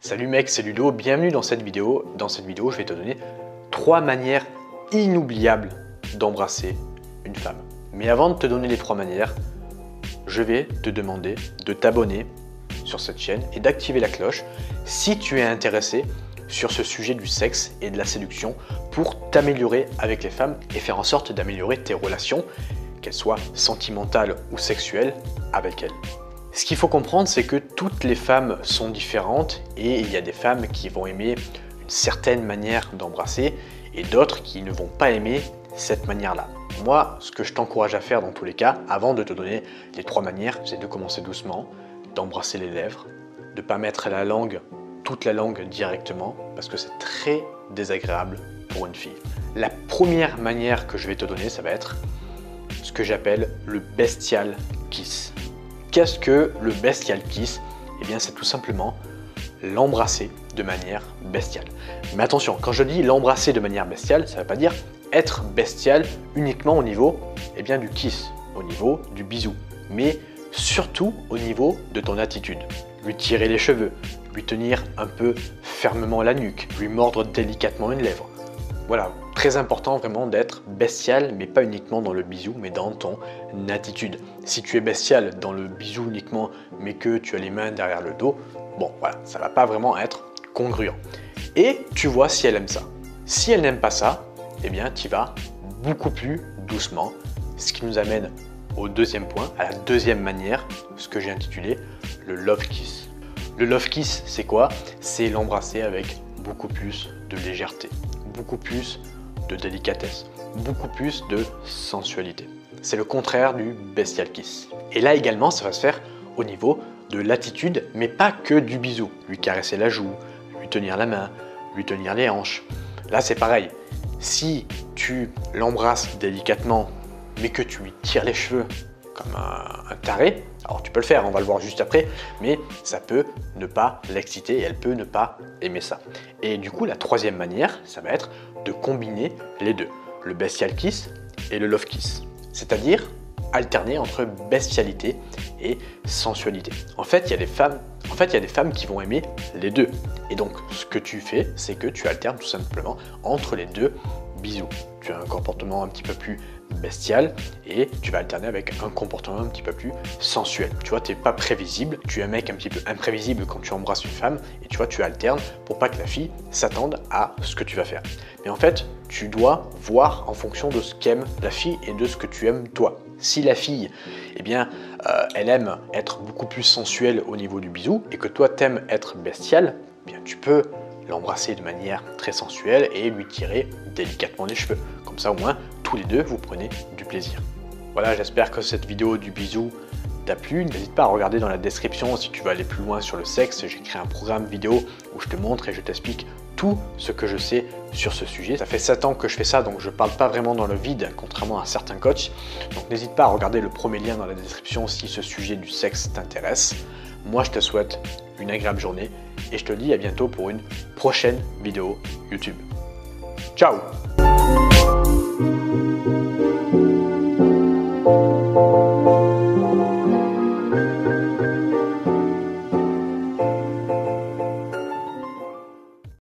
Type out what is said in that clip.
Salut mec, c'est Ludo, bienvenue dans cette vidéo. Dans cette vidéo, je vais te donner 3 manières inoubliables d'embrasser une femme. Mais avant de te donner les 3 manières, je vais te demander de t'abonner sur cette chaîne et d'activer la cloche si tu es intéressé sur ce sujet du sexe et de la séduction pour t'améliorer avec les femmes et faire en sorte d'améliorer tes relations, qu'elles soient sentimentales ou sexuelles, avec elles. Ce qu'il faut comprendre, c'est que toutes les femmes sont différentes et il y a des femmes qui vont aimer une certaine manière d'embrasser et d'autres qui ne vont pas aimer cette manière-là. Moi, ce que je t'encourage à faire dans tous les cas, avant de te donner les 3 manières, c'est de commencer doucement, d'embrasser les lèvres, de ne pas mettre toute la langue directement, parce que c'est très désagréable pour une fille. La première manière que je vais te donner, ça va être ce que j'appelle le bestial kiss. Qu'est-ce que le bestial kiss? Eh bien, c'est tout simplement l'embrasser de manière bestiale. Mais attention, quand je dis l'embrasser de manière bestiale, ça ne veut pas dire être bestial uniquement au niveau du kiss, au niveau du bisou, mais surtout au niveau de ton attitude. Lui tirer les cheveux, lui tenir un peu fermement la nuque, lui mordre délicatement une lèvre. Voilà, très important vraiment d'être bestial, mais pas uniquement dans le bisou, mais dans ton attitude. Si tu es bestial dans le bisou uniquement, mais que tu as les mains derrière le dos, bon voilà, ça va pas vraiment être congruent. Et tu vois si elle aime ça. Si elle n'aime pas ça, eh bien tu vas beaucoup plus doucement, ce qui nous amène au deuxième point, à la deuxième manière, ce que j'ai intitulé le love kiss. Le love kiss, c'est quoi? C'est l'embrasser avec beaucoup plus de légèreté, beaucoup plus de délicatesse, beaucoup plus de sensualité. C'est le contraire du bestial kiss. Et là également, ça va se faire au niveau de l'attitude, mais pas que du bisou. Lui caresser la joue, lui tenir la main, lui tenir les hanches. Là, c'est pareil. Si tu l'embrasses délicatement, mais que tu lui tires les cheveux comme un taré, alors tu peux le faire, on va le voir juste après, mais ça peut ne pas l'exciter et elle peut ne pas aimer ça. Et du coup, la troisième manière, ça va être de combiner les deux, le bestial kiss et le love kiss. C'est-à-dire alterner entre bestialité et sensualité. En fait, il y a des femmes qui vont aimer les deux. Et donc, ce que tu fais, c'est que tu alternes tout simplement entre les deux bisous. Tu as un comportement un petit peu plus bestial et tu vas alterner avec un comportement un petit peu plus sensuel. Tu vois, tu n'es pas prévisible, tu es un mec un petit peu imprévisible quand tu embrasses une femme et tu vois, tu alternes pour pas que la fille s'attende à ce que tu vas faire. Mais en fait, tu dois voir en fonction de ce qu'aime la fille et de ce que tu aimes toi. Si la fille, elle aime être beaucoup plus sensuelle au niveau du bisou et que toi t'aimes être bestial, eh bien tu peux l'embrasser de manière très sensuelle et lui tirer délicatement les cheveux. Comme ça au moins, tous les deux, vous prenez du plaisir. Voilà, j'espère que cette vidéo du bisou t'a plu. N'hésite pas à regarder dans la description si tu veux aller plus loin sur le sexe. J'ai créé un programme vidéo où je te montre et je t'explique tout ce que je sais sur ce sujet. Ça fait 7 ans que je fais ça, donc je parle pas vraiment dans le vide, contrairement à certains coachs. Donc n'hésite pas à regarder le premier lien dans la description si ce sujet du sexe t'intéresse. Moi, je te souhaite une agréable journée et je te dis à bientôt pour une prochaine vidéo YouTube. Ciao!